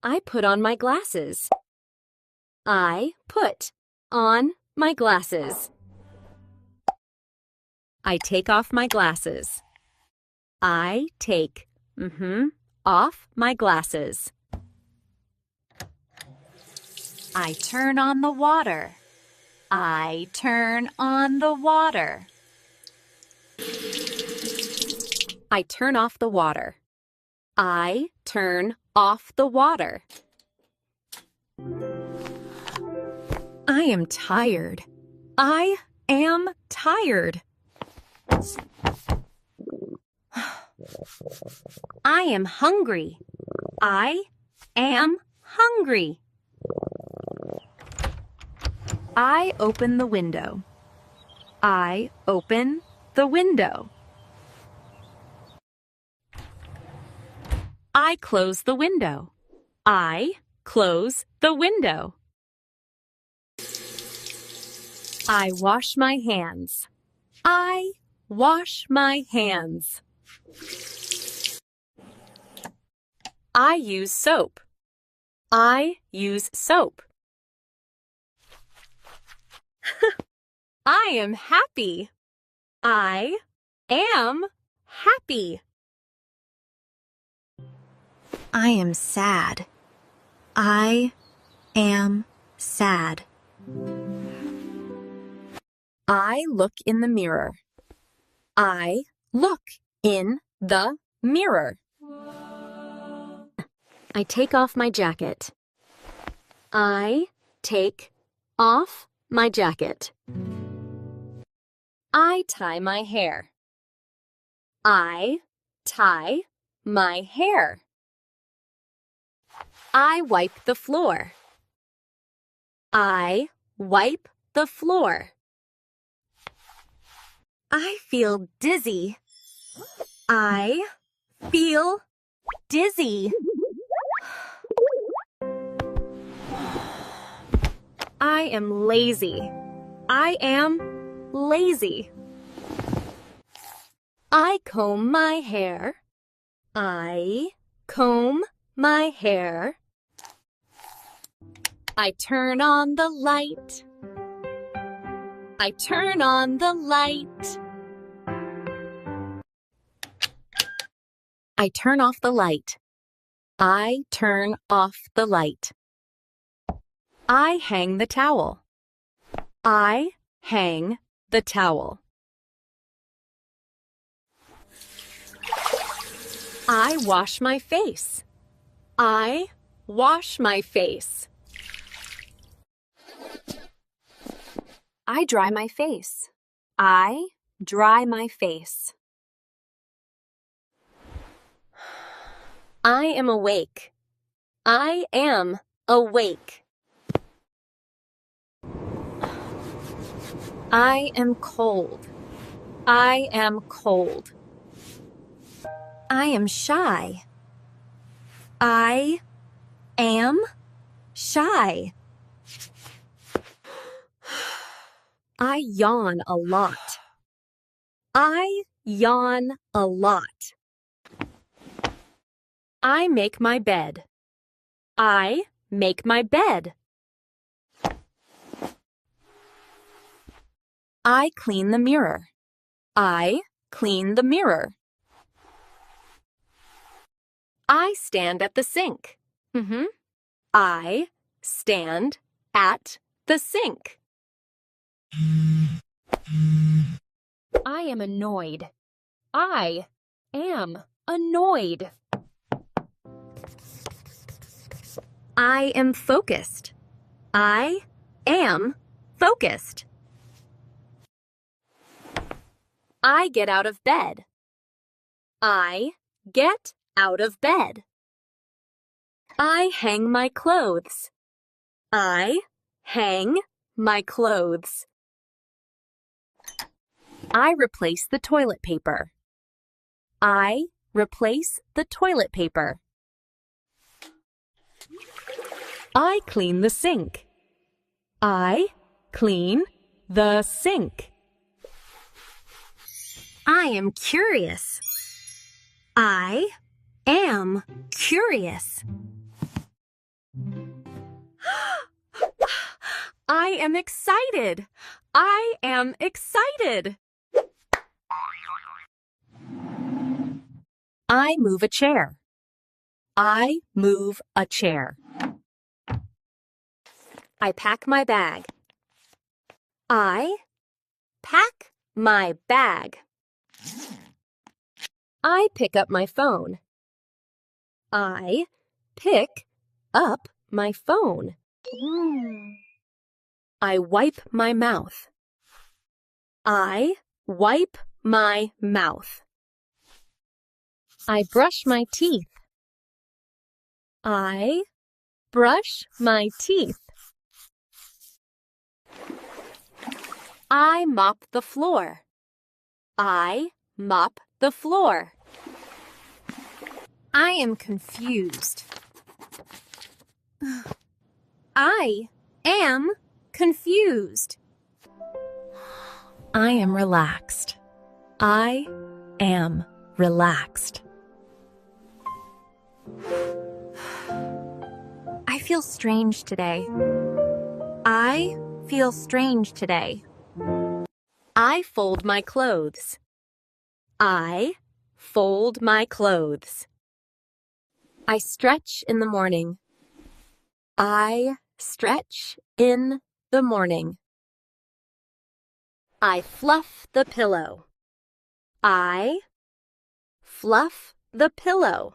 I put on my glasses. I put on my glasses. I take off my glasses. I take off my glasses. I turn on the water. I turn on the water. I turn off the water. I turn off the water. I am tired. I am tired. I am hungry. I am hungry. I open the window. I open the window. I close the window. I close the window. I wash my hands. I wash my hands. I use soap. I use soap. I am happy. I am happy. I am sad. I am sad. I look in the mirror. I look in the mirror. I take off my jacket. I take off my jacket. I tie my hair. I tie my hair. I wipe the floor. I wipe the floor. I feel dizzy. I feel dizzy. I am lazy. I am lazy. I comb my hair. I comb my hair. I turn on the light. I turn on the light. I turn off the light. I turn off the light. I hang the towel. I hang the towel. I wash my face. I wash my face. I dry my face. I dry my face. I am awake. I am awake. I am cold. I am cold. I am shy. I am shy. I yawn a lot. I yawn a lot. I make my bed. I make my bed. I clean the mirror. I clean the mirror. I stand at the sink. I stand at the sink. I am annoyed. I am annoyed. I am focused. I am focused. I get out of bed. I get out of bed. I hang my clothes. I hang my clothes. I replace the toilet paper. I replace the toilet paper. I clean the sink. I clean the sink. I am curious. I am curious. I am excited. I am excited. I move a chair. I move a chair. I pack my bag. I pack my bag. I pick up my phone. I pick up my phone. I wipe my mouth. I wipe my mouth. I brush my teeth. I brush my teeth. I mop the floor. I mop the floor. I am confused. I am confused. I am relaxed. I am relaxed. I feel strange today. I feel strange today. I fold my clothes. I fold my clothes. I stretch in the morning. I stretch in the morning. I fluff the pillow. I fluff the pillow.